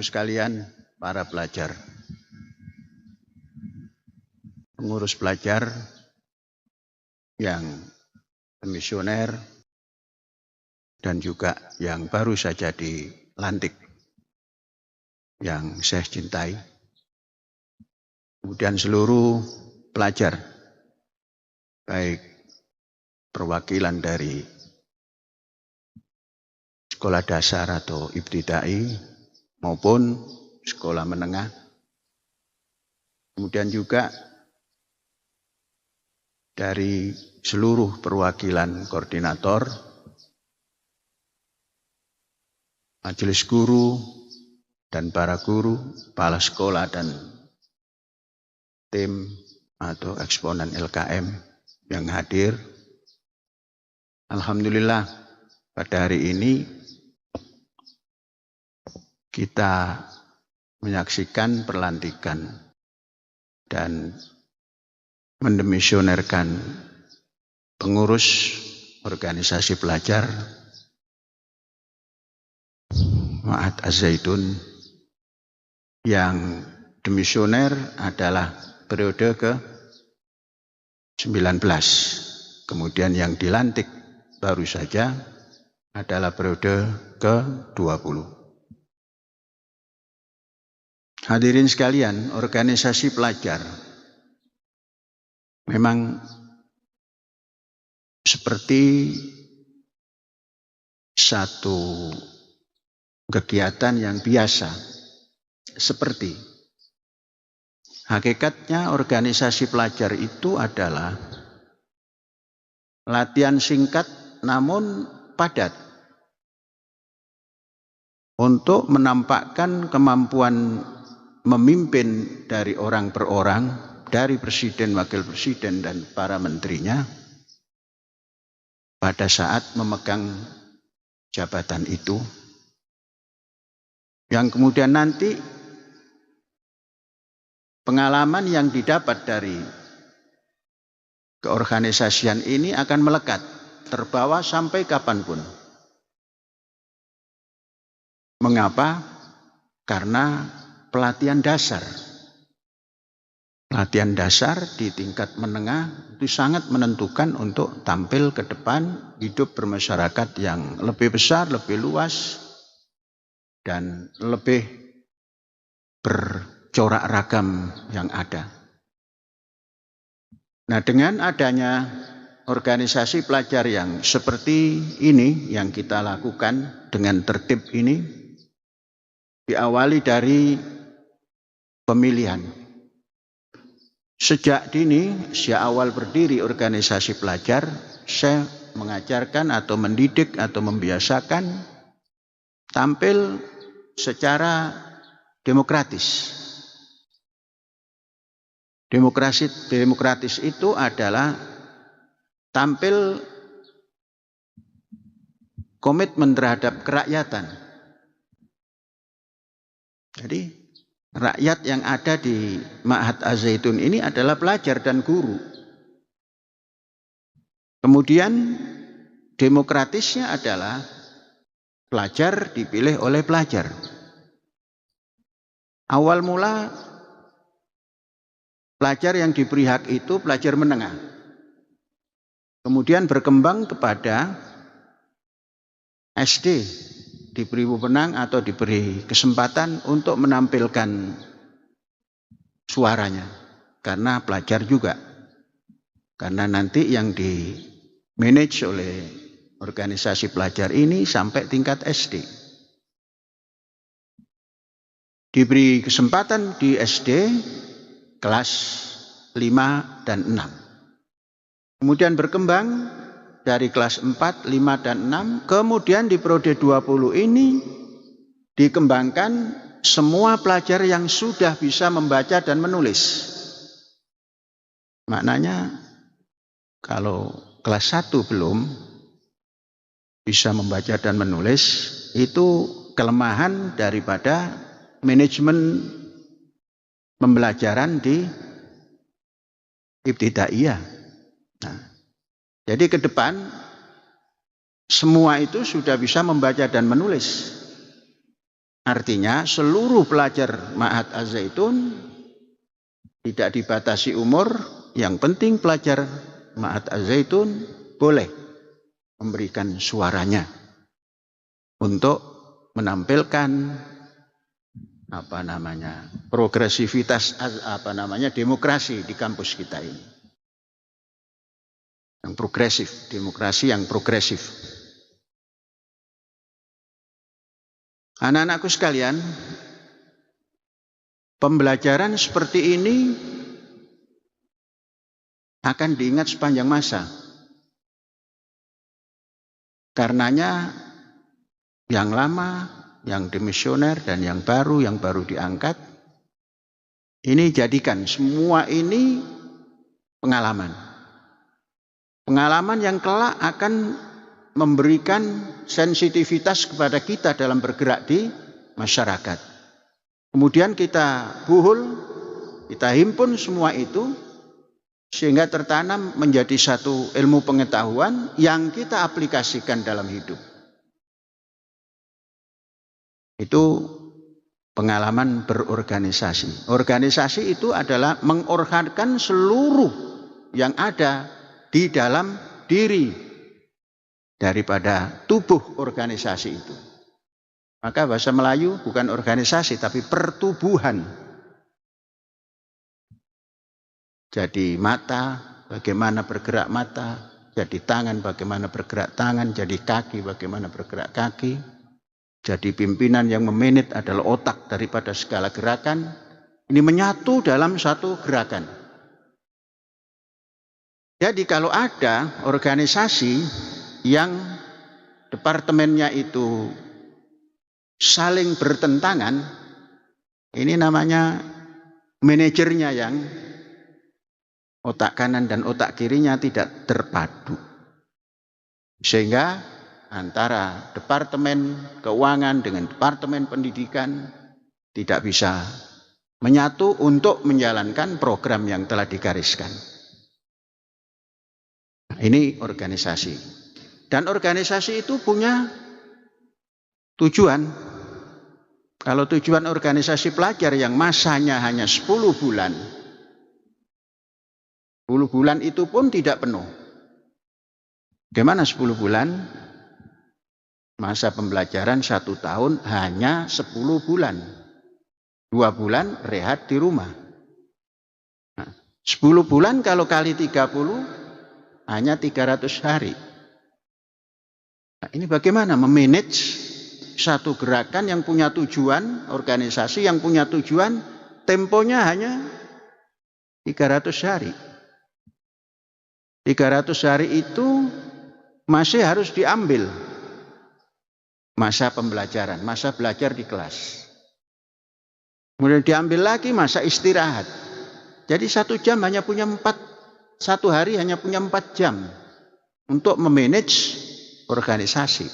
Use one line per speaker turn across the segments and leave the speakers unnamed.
Bapak-Ibu sekalian, para pelajar, pengurus pelajar yang demisioner dan juga yang baru saja dilantik, yang saya cintai, kemudian seluruh pelajar, baik perwakilan dari sekolah dasar atau ibtidai maupun sekolah menengah, kemudian juga dari seluruh perwakilan koordinator, majelis guru dan para guru, kepala sekolah dan tim atau eksponen LKM yang hadir. Alhamdulillah pada hari ini kita menyaksikan pelantikan dan mendemisionerkan pengurus organisasi pelajar Ma'had Az-Zaitun yang demisioner adalah periode ke-19. Kemudian yang dilantik baru saja adalah periode ke-20. Hadirin sekalian, organisasi pelajar memang seperti satu kegiatan yang biasa. Seperti hakikatnya organisasi pelajar itu adalah latihan singkat namun padat untuk menampakkan kemampuan memimpin dari orang per orang, dari presiden, wakil presiden, dan para menterinya pada saat memegang jabatan itu, yang kemudian nanti pengalaman yang didapat dari keorganisasian ini akan melekat, terbawa sampai kapanpun. Mengapa? Karena pelatihan dasar. Pelatihan dasar di tingkat menengah itu sangat menentukan untuk tampil ke depan, hidup bermasyarakat yang lebih besar, lebih luas, dan lebih bercorak ragam yang ada. Nah, dengan adanya organisasi pelajar yang seperti ini yang kita lakukan dengan tertib ini, diawali dari pemilihan. Sejak dini, sejak awal berdiri organisasi pelajar, saya mengajarkan atau mendidik atau membiasakan tampil secara demokratis. Demokratis itu adalah tampil komitmen terhadap kerakyatan. Jadi rakyat yang ada di Ma'had Az-Zaitun ini adalah pelajar dan guru. Kemudian demokratisnya adalah pelajar dipilih oleh pelajar. Awal mula pelajar yang diberi hak itu pelajar menengah. Kemudian berkembang kepada SD, diberi wewenang atau diberi kesempatan untuk menampilkan suaranya. Karena pelajar juga. Karena nanti yang di manage oleh organisasi pelajar ini sampai tingkat SD. Diberi kesempatan di SD kelas 5 dan 6. Kemudian berkembang dari kelas 4, 5, dan 6. Kemudian di periode 20 ini dikembangkan semua pelajar yang sudah bisa membaca dan menulis. Maknanya kalau kelas 1 belum bisa membaca dan menulis, itu kelemahan daripada manajemen pembelajaran di ibtidaiyah. Nah, jadi ke depan semua itu sudah bisa membaca dan menulis. Artinya seluruh pelajar Ma'had Az-Zaitun tidak dibatasi umur, yang penting pelajar Ma'had Az-Zaitun boleh memberikan suaranya untuk menampilkan progresivitas demokrasi di kampus kita ini. Yang progresif, demokrasi yang progresif. Anak-anakku sekalian, pembelajaran seperti ini akan diingat sepanjang masa. Karenanya yang lama, yang demisioner, dan yang baru diangkat, ini jadikan semua ini pengalaman. Pengalaman yang kelak akan memberikan sensitivitas kepada kita dalam bergerak di masyarakat. Kemudian kita kita himpun semua itu sehingga tertanam menjadi satu ilmu pengetahuan yang kita aplikasikan dalam hidup. Itu pengalaman berorganisasi. Organisasi itu adalah mengorganisasikan seluruh yang ada di dalam diri daripada tubuh organisasi itu. Maka bahasa Melayu bukan organisasi tapi pertubuhan. Jadi mata, bagaimana bergerak mata, jadi tangan, bagaimana bergerak tangan, jadi kaki, bagaimana bergerak kaki. Jadi pimpinan yang memanage adalah otak daripada segala gerakan. Ini menyatu dalam satu gerakan. Jadi kalau ada organisasi yang departemennya itu saling bertentangan, ini namanya manajernya yang otak kanan dan otak kirinya tidak terpadu. Sehingga antara departemen keuangan dengan departemen pendidikan tidak bisa menyatu untuk menjalankan program yang telah digariskan. Nah, ini organisasi. Dan organisasi itu punya tujuan. Kalau tujuan organisasi pelajar yang masanya hanya 10 bulan, 10 bulan itu pun tidak penuh. Bagaimana 10 bulan? Masa pembelajaran 1 tahun hanya 10 bulan. 2 bulan rehat di rumah. Nah, 10 bulan kalau kali 30 hanya 300 hari. Nah, ini bagaimana memanage satu gerakan yang punya tujuan, organisasi yang punya tujuan, temponya hanya 300 hari. 300 hari itu masih harus diambil masa pembelajaran, masa belajar di kelas. Kemudian diambil lagi masa istirahat. Jadi 1 jam hanya punya 1 hari hanya punya 4 jam untuk memanage organisasi.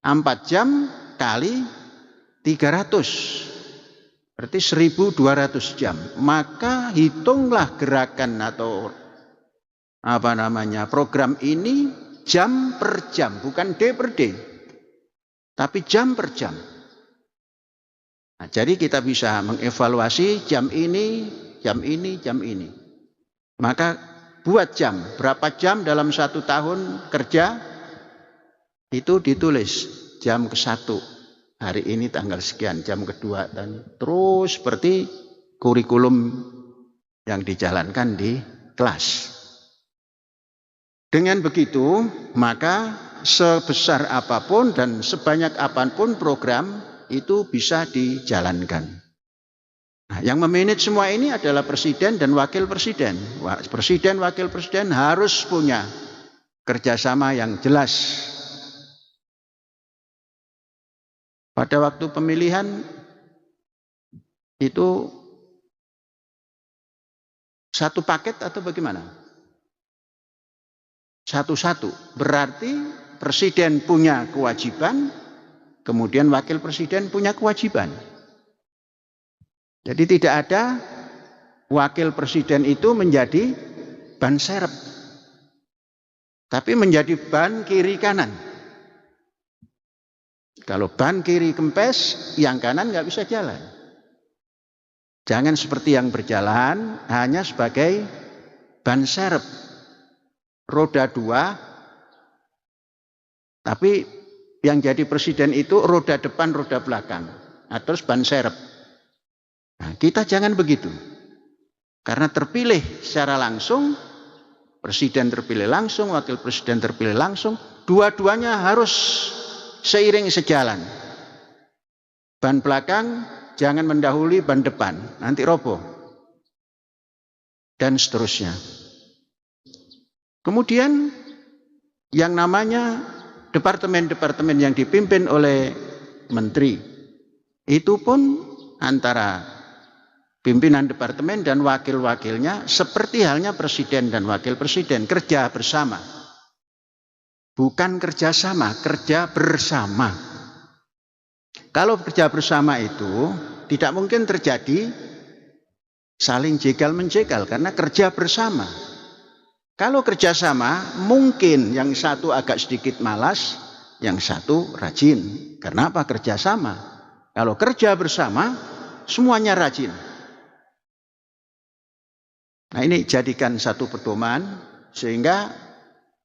4 jam kali 300 berarti 1200 jam. Maka hitunglah gerakan atau program ini jam per jam, bukan D per D, tapi jam per jam. Nah, jadi kita bisa mengevaluasi jam ini. Maka buat jam, berapa jam dalam 1 tahun kerja, itu ditulis jam ke-1 hari ini tanggal sekian, jam kedua, dan terus seperti kurikulum yang dijalankan di kelas. Dengan begitu, maka sebesar apapun dan sebanyak apapun program itu bisa dijalankan. Nah, yang memanage semua ini adalah presiden dan wakil presiden. Presiden, wakil presiden harus punya kerjasama yang jelas. Pada waktu pemilihan itu satu paket atau bagaimana? Satu-satu. Berarti presiden punya kewajiban, kemudian wakil presiden punya kewajiban. Jadi tidak ada wakil presiden itu menjadi ban serep, tapi menjadi ban kiri kanan. Kalau ban kiri kempes, yang kanan nggak bisa jalan. Jangan seperti yang berjalan hanya sebagai ban serep. Roda 2, tapi yang jadi presiden itu roda depan, roda belakang. Nah, terus ban serep. Nah, kita jangan begitu. Karena terpilih secara langsung, presiden terpilih langsung, wakil presiden terpilih langsung, dua-duanya harus seiring sejalan. Ban belakang jangan mendahului ban depan, nanti roboh. Dan seterusnya. Kemudian yang namanya departemen-departemen yang dipimpin oleh menteri, itu pun antara pimpinan departemen dan wakil-wakilnya seperti halnya presiden dan wakil presiden, kerja bersama. Bukan kerjasama, kerja bersama. Kalau kerja bersama itu tidak mungkin terjadi saling jegal-menjegal karena kerja bersama. Kalau kerjasama mungkin yang satu agak sedikit malas, yang satu rajin. Karena apa? Kerjasama. Kalau kerja bersama semuanya rajin. Nah, ini jadikan satu pedoman sehingga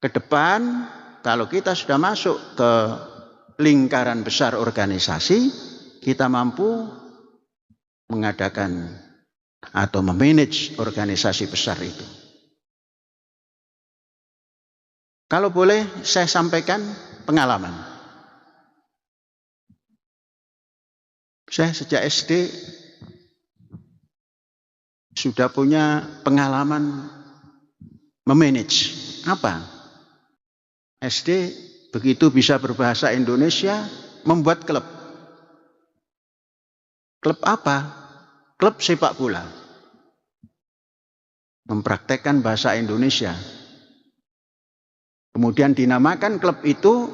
ke depan kalau kita sudah masuk ke lingkaran besar organisasi, kita mampu mengadakan atau memanage organisasi besar itu. Kalau boleh saya sampaikan pengalaman. Saya sejak SD sudah punya pengalaman memanage. Apa? SD begitu bisa berbahasa Indonesia, membuat klub. Klub apa? Klub sepak bola. Mempraktekkan bahasa Indonesia. Kemudian dinamakan klub itu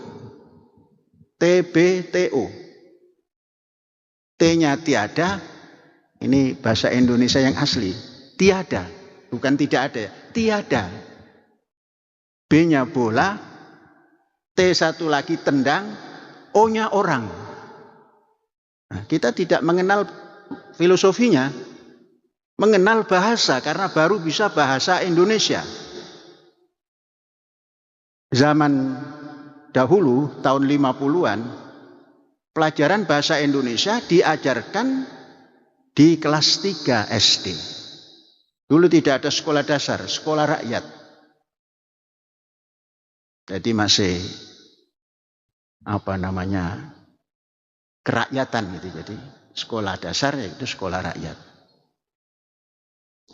TBTO. T-nya tiada, ini bahasa Indonesia yang asli. Tiada, bukan tidak ada, tiada. B-nya bola, T1 lagi tendang, O-nya orang. Nah, kita tidak mengenal filosofinya, mengenal bahasa karena baru bisa bahasa Indonesia. Zaman dahulu, tahun 50-an, pelajaran bahasa Indonesia diajarkan di kelas 3 SD. Dulu tidak ada sekolah dasar, sekolah rakyat. Jadi masih kerakyatan gitu. Jadi sekolah dasar yaitu sekolah rakyat.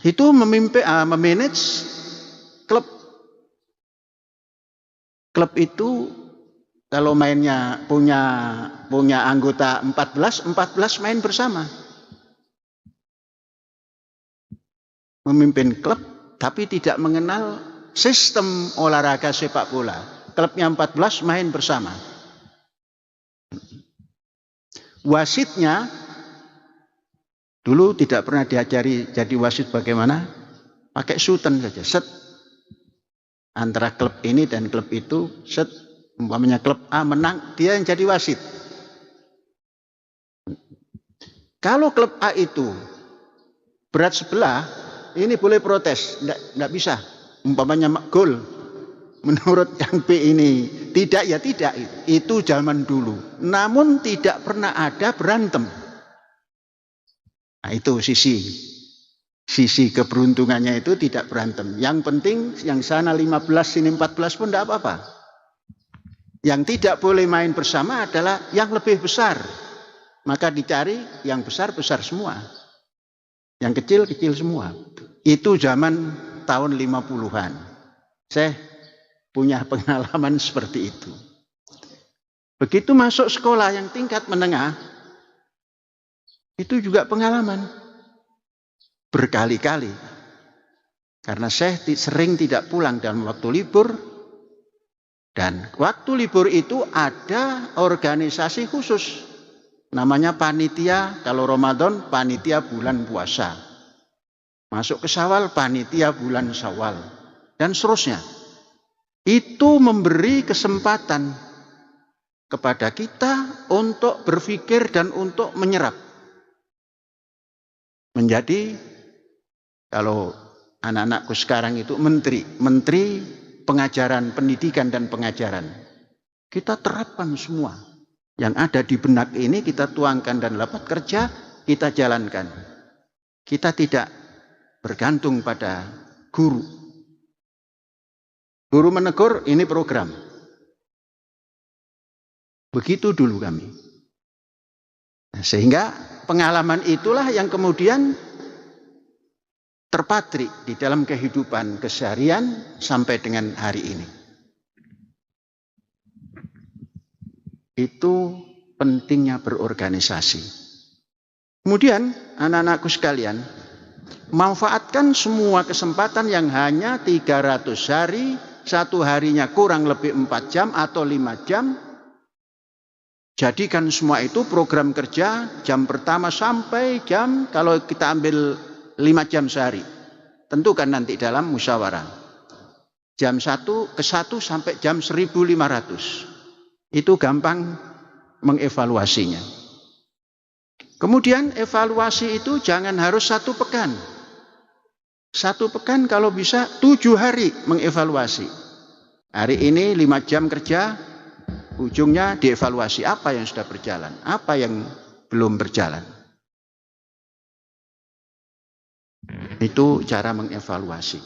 Itu memanage klub. Klub itu kalau mainnya punya anggota 14 main bersama. Memimpin klub tapi tidak mengenal sistem olahraga sepak bola. Klubnya 14 main bersama. Wasitnya dulu tidak pernah diajari jadi wasit bagaimana. Pakai suten saja, set. Antara klub ini dan klub itu, set, umpamanya klub A menang, dia yang jadi wasit. Kalau klub A itu berat sebelah, ini boleh protes, enggak bisa. Umpamanya gol, menurut yang B ini tidak, ya tidak. Itu zaman dulu. Namun tidak pernah ada berantem. Nah, itu sisi keberuntungannya itu tidak berantem. Yang penting yang sana 15 sini 14 pun tidak apa-apa. Yang tidak boleh main bersama adalah yang lebih besar. Maka dicari yang besar-besar semua. Yang kecil-kecil semua. Itu zaman tahun 50-an. Saya punya pengalaman seperti itu. Begitu masuk sekolah yang tingkat menengah, itu juga pengalaman. Berkali-kali. Karena saya sering tidak pulang dalam waktu libur. Dan waktu libur itu ada organisasi khusus. Namanya panitia, kalau Ramadan, panitia bulan puasa. Masuk ke Syawal, panitia bulan Syawal. Dan seterusnya. Itu memberi kesempatan kepada kita untuk berpikir dan untuk menyerap. Menjadi, kalau anak-anakku sekarang itu menteri pengajaran, pendidikan dan pengajaran. Kita terapkan semua. Yang ada di benak ini kita tuangkan dan dapat kerja, kita jalankan. Kita tidak bergantung pada guru. Guru menegur, ini program. Begitu dulu kami. Nah, sehingga pengalaman itulah yang kemudian terpatrik di dalam kehidupan keseharian sampai dengan hari ini. Itu pentingnya berorganisasi. Kemudian anak-anakku sekalian, manfaatkan semua kesempatan yang hanya 300 hari, satu harinya kurang lebih 4 jam atau 5 jam. Jadikan semua itu program kerja jam pertama sampai jam, kalau kita ambil 5 jam sehari. Tentukan nanti dalam musyawarah. Jam 1 ke 1 sampai jam 1500. Itu gampang mengevaluasinya. Kemudian evaluasi itu jangan harus 1 pekan. 1 pekan kalau bisa 7 hari mengevaluasi. Hari ini 5 jam kerja, ujungnya dievaluasi apa yang sudah berjalan, apa yang belum berjalan. Itu cara mengevaluasi.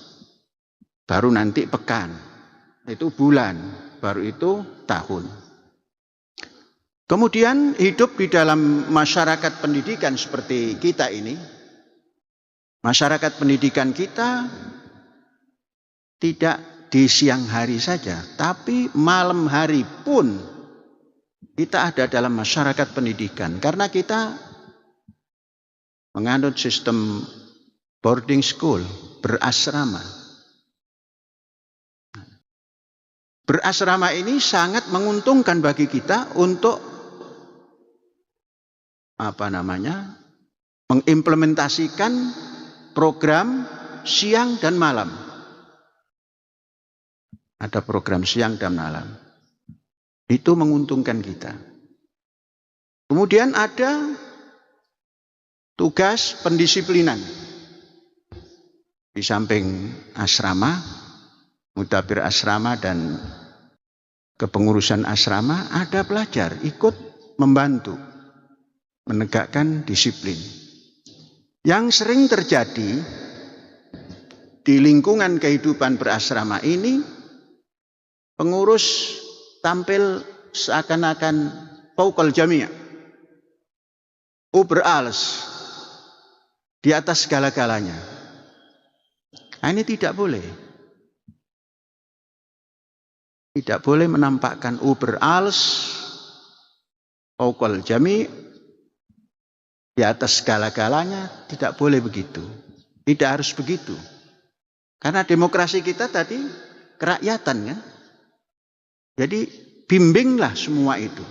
Baru nanti pekan, itu bulan, baru itu tahun. Kemudian hidup di dalam masyarakat pendidikan seperti kita ini, masyarakat pendidikan kita tidak di siang hari saja, tapi malam hari pun kita ada dalam masyarakat pendidikan. Karena kita menganut sistem boarding school, berasrama. Berasrama ini sangat menguntungkan bagi kita untuk mengimplementasikan program siang dan malam. Ada program siang dan malam. Itu menguntungkan kita. Kemudian ada tugas pendisiplinan. Di samping asrama, mudabir asrama dan kepengurusan asrama, ada pelajar ikut membantu menegakkan disiplin. Yang sering terjadi di lingkungan kehidupan berasrama ini, pengurus tampil seakan-akan fauqal jami', über alles, di atas segala-galanya. Nah, ini tidak boleh. Tidak boleh menampakkan über alles, fauqal jami', di atas segala-galanya. Tidak boleh begitu. Tidak harus begitu. Karena demokrasi kita tadi kerakyatan kan. Jadi bimbinglah semua itu.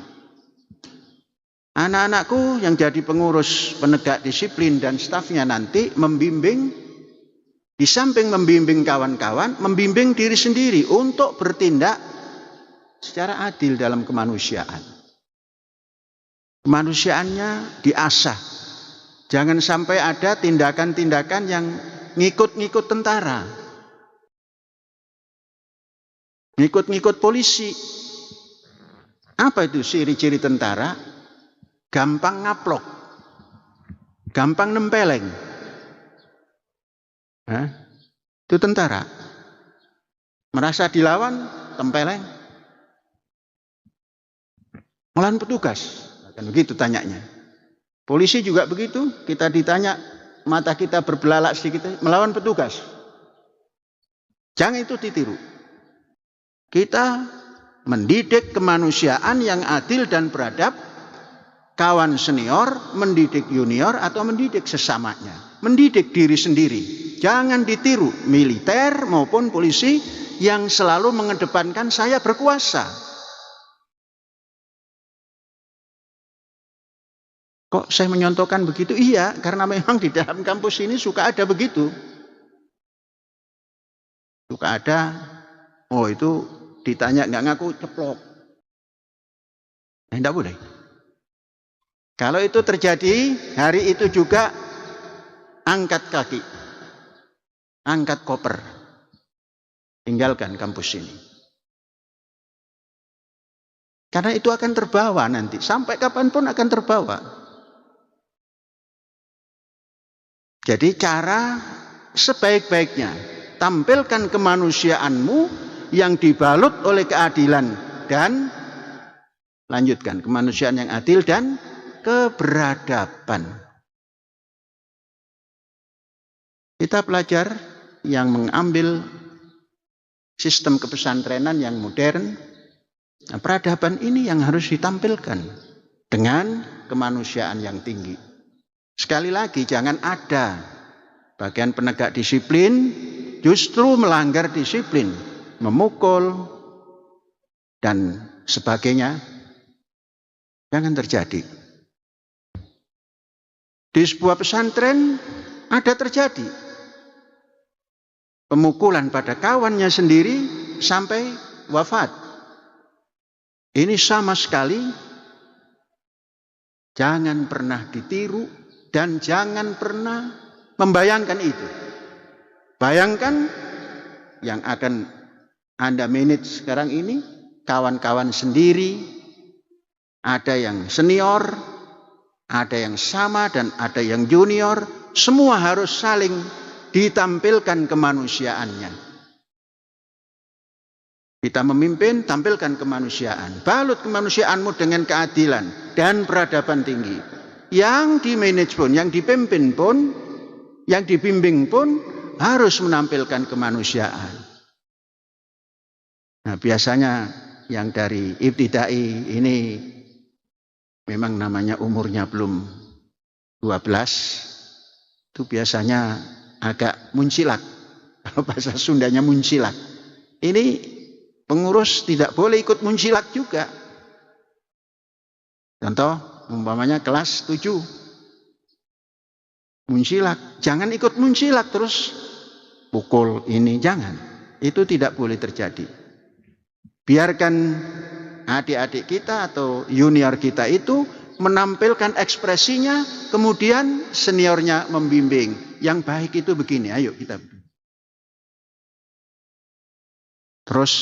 Anak-anakku yang jadi pengurus penegak disiplin dan stafnya nanti membimbing, di samping membimbing kawan-kawan, membimbing diri sendiri untuk bertindak secara adil dalam kemanusiaan. Kemanusiaannya diasah. Jangan sampai ada tindakan-tindakan yang ngikut-ngikut tentara. Ngikut-ngikut polisi. Apa itu ciri-ciri tentara? Gampang ngaplok. Gampang nempeleng. Itu tentara. Merasa dilawan, tempeleng. Melawan petugas. Kan begitu tanyanya. Polisi juga begitu. Kita ditanya, mata kita berbelalak sedikit, melawan petugas. Jangan itu ditiru. Kita mendidik kemanusiaan yang adil dan beradab, kawan senior mendidik junior atau mendidik sesamanya, mendidik diri sendiri. Jangan ditiru militer maupun polisi yang selalu mengedepankan saya berkuasa. Kok saya menyontohkan begitu? Iya, karena memang di dalam kampus ini suka ada begitu. Suka ada, oh itu ditanya nggak ngaku ceplok. Tidak boleh. Kalau itu terjadi, hari itu juga angkat kaki, angkat koper, tinggalkan kampus ini. Karena itu akan terbawa nanti, sampai kapanpun akan terbawa. Jadi cara sebaik-baiknya, tampilkan kemanusiaanmu yang dibalut oleh keadilan dan lanjutkan kemanusiaan yang adil dan keberadaban. Kita pelajar yang mengambil sistem kepesantrenan yang modern, nah, peradaban ini yang harus ditampilkan dengan kemanusiaan yang tinggi. Sekali lagi, jangan ada bagian penegak disiplin justru melanggar disiplin, memukul dan sebagainya. Jangan terjadi. Di sebuah pesantren ada terjadi pemukulan pada kawannya sendiri sampai wafat. Ini sama sekali jangan pernah ditiru dan jangan pernah membayangkan itu. Bayangkan yang akan Anda manage sekarang ini, kawan-kawan sendiri, ada yang senior, ada yang sama dan ada yang junior, semua harus saling ditampilkan kemanusiaannya. Kita memimpin, tampilkan kemanusiaan. Balut kemanusiaanmu dengan keadilan dan peradaban tinggi. Yang di-manage pun, yang dipimpin pun, yang dibimbing pun harus menampilkan kemanusiaan. Nah, biasanya yang dari ibtidai ini memang namanya umurnya belum 12, itu biasanya agak muncilak. Kalau bahasa Sundanya muncilak. Ini pengurus tidak boleh ikut muncilak juga. Contoh, umpamanya kelas 7. Muncilak. Jangan ikut muncilak terus pukul ini, jangan. Itu tidak boleh terjadi. Biarkan adik-adik kita atau junior kita itu menampilkan ekspresinya, kemudian seniornya membimbing. Yang baik itu begini, ayo kita. Terus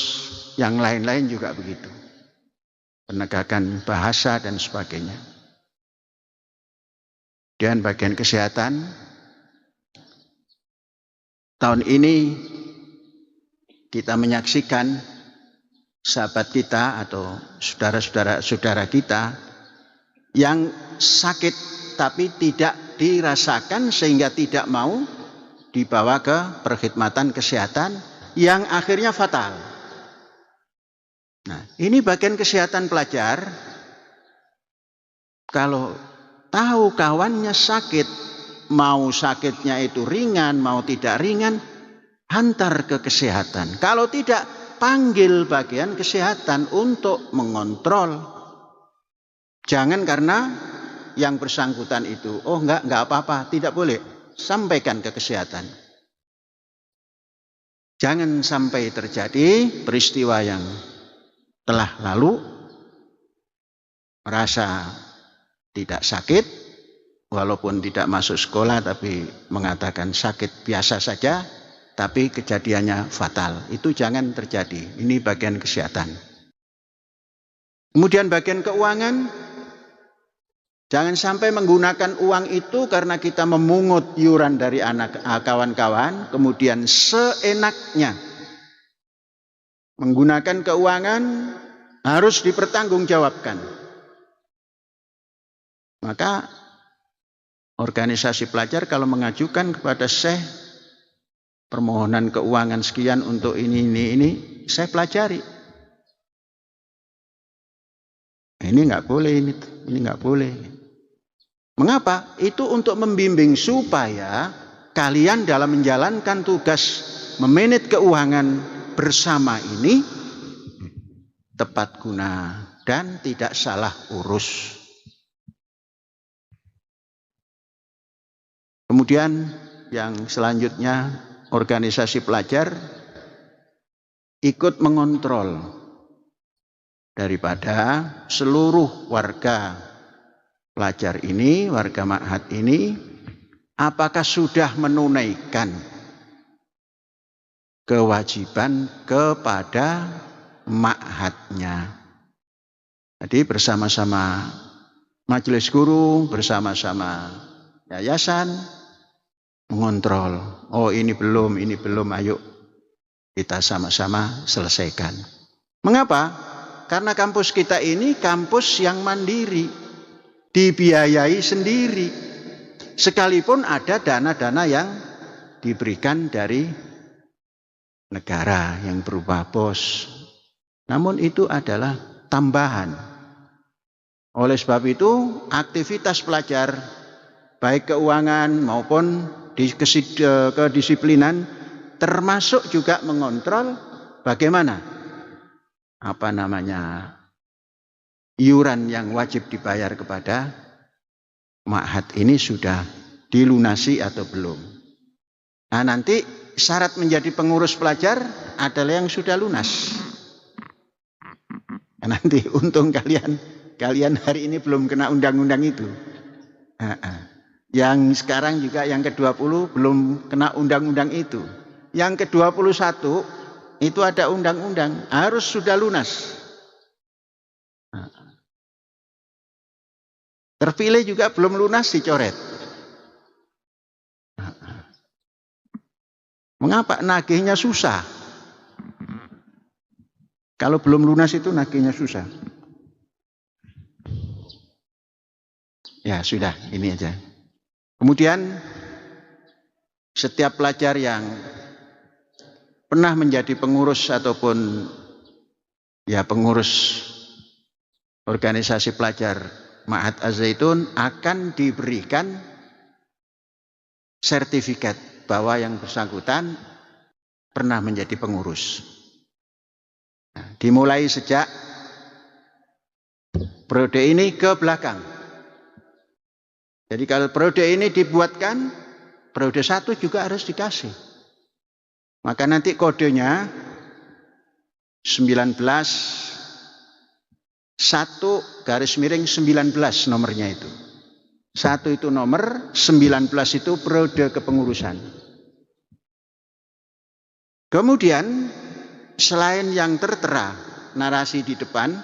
yang lain-lain juga begitu. Penegakan bahasa dan sebagainya. Dan bagian kesehatan, tahun ini kita menyaksikan sahabat kita atau saudara kita yang sakit tapi tidak dirasakan sehingga tidak mau dibawa ke perkhidmatan kesehatan yang akhirnya fatal. Nah, ini bagian kesehatan pelajar. Kalau tahu kawannya sakit, mau sakitnya itu ringan, mau tidak ringan, hantar ke kesehatan. Kalau tidak, panggil bagian kesehatan untuk mengontrol. Jangan karena yang bersangkutan itu, oh enggak apa-apa, tidak boleh. Sampaikan ke kesehatan. Jangan sampai terjadi peristiwa yang telah lalu, merasa tidak sakit, walaupun tidak masuk sekolah tapi mengatakan sakit biasa saja, tapi kejadiannya fatal. Itu jangan terjadi. Ini bagian kesehatan. Kemudian bagian keuangan, jangan sampai menggunakan uang itu karena kita memungut iuran dari anak kawan-kawan, kemudian seenaknya. Menggunakan keuangan harus dipertanggungjawabkan. Maka organisasi pelajar kalau mengajukan kepada Syekh permohonan keuangan sekian untuk ini, saya pelajari. Ini nggak boleh, ini nggak boleh. Mengapa? Itu untuk membimbing supaya kalian dalam menjalankan tugas memanage keuangan bersama ini tepat guna dan tidak salah urus. Kemudian yang selanjutnya, organisasi pelajar ikut mengontrol daripada seluruh warga pelajar ini, warga ma'had ini, apakah sudah menunaikan kewajiban kepada ma'hadnya. Jadi bersama-sama majelis guru, bersama-sama yayasan mengontrol. Oh ini belum, ayo kita sama-sama selesaikan. Mengapa? Karena kampus kita ini kampus yang mandiri, dibiayai sendiri. Sekalipun ada dana-dana yang diberikan dari negara yang berupa BOS. Namun itu adalah tambahan. Oleh sebab itu, aktivitas pelajar, baik keuangan maupun kedisiplinan, termasuk juga mengontrol bagaimana iuran yang wajib dibayar kepada ma'had ini sudah dilunasi atau belum. Nah, nanti syarat menjadi pengurus pelajar adalah yang sudah lunas. Nah, nanti untung kalian hari ini belum kena undang-undang itu. Yang sekarang juga yang ke-20 belum kena undang-undang itu. Yang ke-21 itu ada undang-undang, harus sudah lunas. Terpilih juga belum lunas dicoret. Mengapa? Nagihnya susah. Kalau belum lunas itu nagihnya susah. Ya sudah, ini aja. Kemudian setiap pelajar yang pernah menjadi pengurus ataupun pengurus organisasi pelajar Ma'had Az-Zaitun akan diberikan sertifikat bahwa yang bersangkutan pernah menjadi pengurus. Nah, dimulai sejak periode ini ke belakang. Jadi kalau periode ini dibuatkan, periode 1 juga harus dikasih. Maka nanti kodenya 1/19 nomornya itu. 1 itu nomor, 19 itu periode kepengurusan. Kemudian selain yang tertera narasi di depan,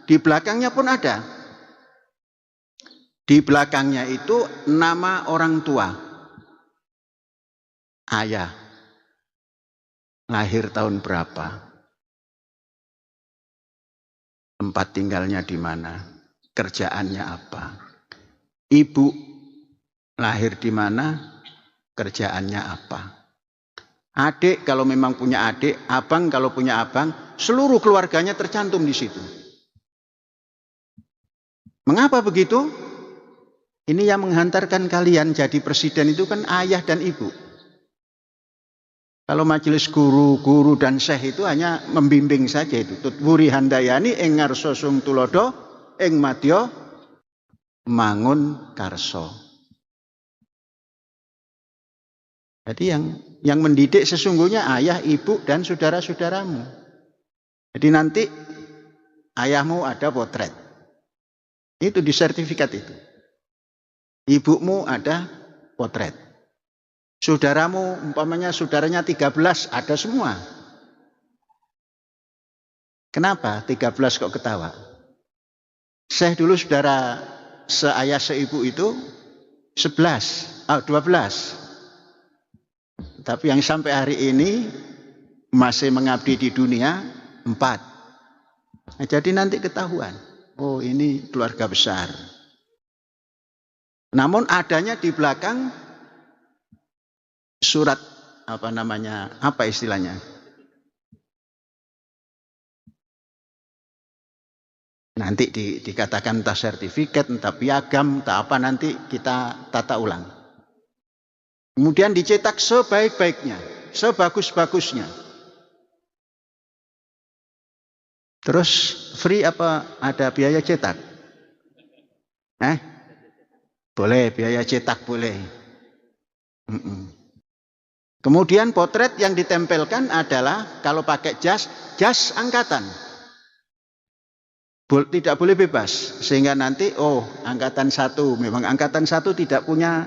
di belakangnya pun ada. Di belakangnya itu nama orang tua. Ayah. Lahir tahun berapa? Tempat tinggalnya di mana? Kerjaannya apa? Ibu lahir di mana? Kerjaannya apa? Adik kalau memang punya adik, abang kalau punya abang, seluruh keluarganya tercantum di situ. Mengapa begitu? Ini yang menghantarkan kalian jadi presiden itu kan ayah dan ibu. Kalau majelis guru dan syekh itu hanya membimbing saja itu. Tutwuri handayani ing ngarsa sung tulodo ing madya mangun karso. Jadi yang mendidik sesungguhnya ayah, ibu dan saudara-saudaramu. Jadi nanti ayahmu ada potret. Itu di sertifikat itu. Ibumu ada potret. Saudaramu, umpamanya saudaranya 13, ada semua. Kenapa 13 kok ketawa? Syekh dulu saudara seayah seibu itu 12. Tapi yang sampai hari ini masih mengabdi di dunia 4. Nah, jadi nanti ketahuan. Oh ini keluarga besar. Namun adanya di belakang surat apa istilahnya? Nanti dikatakan entah sertifikat, entah piagam, entah apa nanti kita tata ulang. Kemudian dicetak sebaik-baiknya, sebagus-bagusnya. Terus free apa ada biaya cetak? Boleh, biaya cetak boleh. Kemudian potret yang ditempelkan adalah kalau pakai jas angkatan. tidak boleh bebas. Sehingga nanti, oh angkatan 1, memang angkatan 1 tidak punya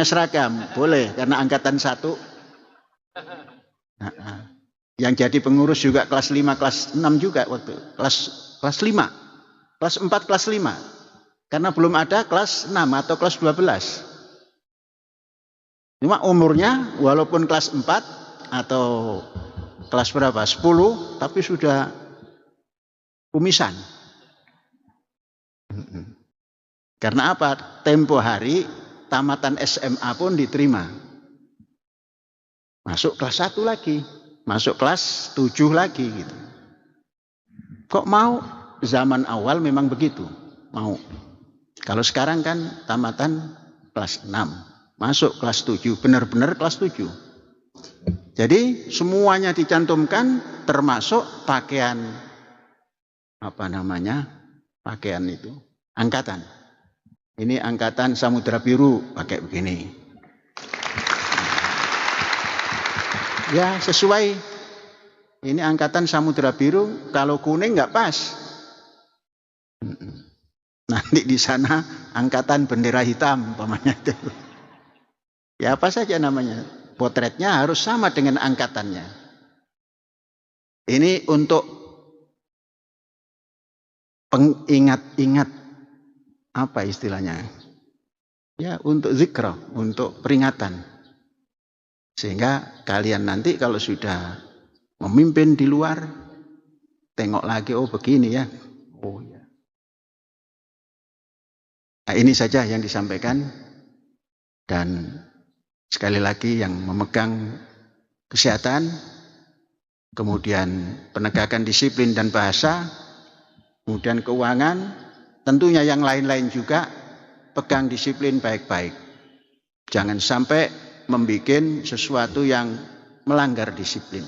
seragam. Boleh, karena angkatan 1. Yang jadi pengurus juga kelas 5, kelas 6 juga waktu. Kelas 5. Kelas 4, kelas 5. Karena belum ada kelas 6 atau kelas 12. Cuma umurnya walaupun kelas 4 atau kelas berapa? 10, tapi sudah kumisan. Karena apa? Tempo hari tamatan SMA pun diterima. Masuk kelas 1 lagi, masuk kelas 7 lagi gitu. Kok mau? Zaman awal memang begitu, mau. Kalau sekarang kan tamatan kelas 6, masuk kelas 7, benar-benar kelas 7. Jadi semuanya dicantumkan, termasuk pakaian pakaian itu, angkatan. Ini angkatan Samudra Biru pakai begini. Ya sesuai. Ini angkatan Samudra Biru, kalau kuning nggak pas. Nanti di sana angkatan bendera hitam umpamanya itu. Ya apa saja namanya. Potretnya harus sama dengan angkatannya. Ini untuk pengingat-ingat, apa istilahnya? Ya untuk zikra, untuk peringatan. Sehingga kalian nanti kalau sudah memimpin di luar, tengok lagi, oh begini ya. Oh ya. Nah, ini saja yang disampaikan. Dan sekali lagi yang memegang kesehatan, kemudian penegakan disiplin dan bahasa, kemudian keuangan, tentunya yang lain-lain juga pegang disiplin baik-baik. Jangan sampai membuat sesuatu yang melanggar disiplin.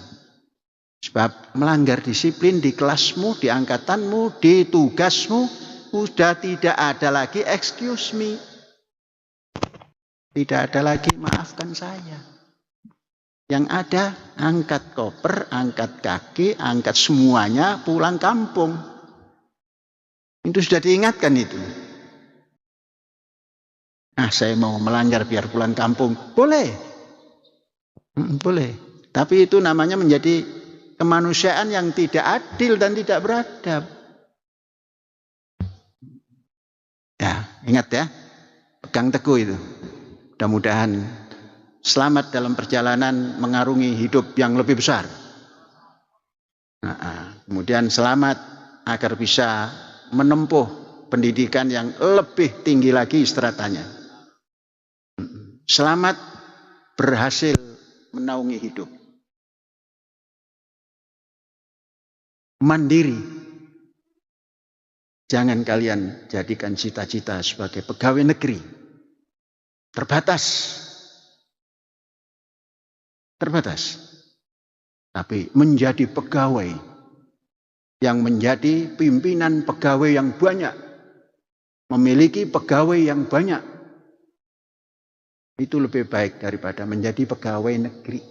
Sebab melanggar disiplin di kelasmu, di angkatanmu, di tugasmu, sudah tidak ada lagi excuse me. Tidak ada lagi maafkan saya. Yang ada angkat koper, angkat kaki, angkat semuanya, pulang kampung. Itu sudah diingatkan itu. Nah, saya mau melanggar biar pulang kampung. Boleh. Boleh. Tapi itu namanya menjadi kemanusiaan yang tidak adil dan tidak beradab. Ya, ingat ya. Pegang teguh itu. Mudah-mudahan selamat dalam perjalanan mengarungi hidup yang lebih besar. Kemudian selamat agar bisa menempuh pendidikan yang lebih tinggi lagi stratanya. Selamat berhasil menaungi hidup. Mandiri. Jangan kalian jadikan cita-cita sebagai pegawai negeri. Terbatas. Tapi menjadi pegawai yang menjadi pimpinan pegawai yang banyak. Memiliki pegawai yang banyak. Itu lebih baik daripada menjadi pegawai negeri.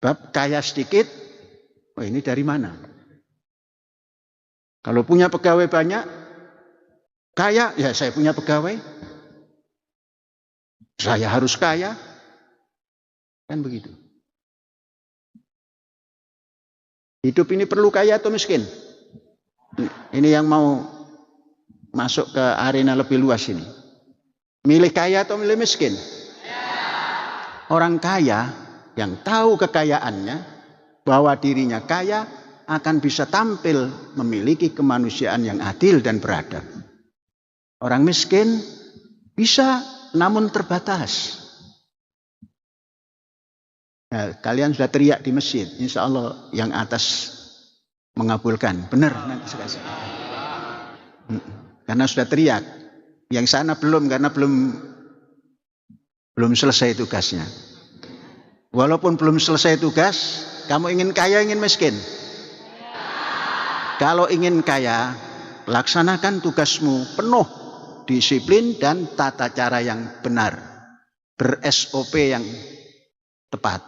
Bab kaya sedikit, oh ini dari mana? Kalau punya pegawai banyak, kaya, ya saya punya pegawai. Saya harus kaya. Kan begitu. Hidup ini perlu kaya atau miskin? Ini yang mau masuk ke arena lebih luas ini. Milih kaya atau milih miskin? Orang kaya yang tahu kekayaannya, bahwa dirinya kaya, akan bisa tampil memiliki kemanusiaan yang adil dan beradab. Orang miskin bisa, namun terbatas. Nah, kalian sudah teriak di masjid, insya Allah yang atas mengabulkan. Benar nanti sekali. Karena sudah teriak. Yang sana belum, karena belum selesai tugasnya. Walaupun belum selesai tugas, kamu ingin kaya, ingin miskin? Kalau ingin kaya, laksanakan tugasmu penuh disiplin dan tata cara yang benar, ber-SOP yang tepat.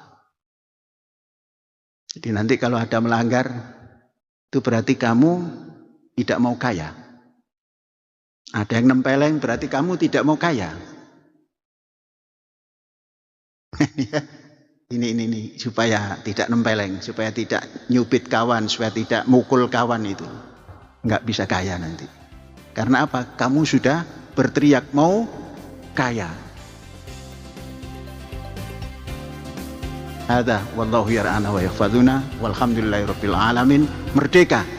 Jadi nanti kalau ada melanggar, itu berarti kamu tidak mau kaya. Ada yang nempeleng berarti kamu tidak mau kaya. ini supaya tidak nempeleng, supaya tidak nyubit kawan, supaya tidak mukul kawan itu. Nggak bisa kaya nanti. Karena apa? Kamu sudah berteriak mau kaya. Hadza wallahu yar'ana wa yahfazuna walhamdulillahirabbil alamin. Merdeka.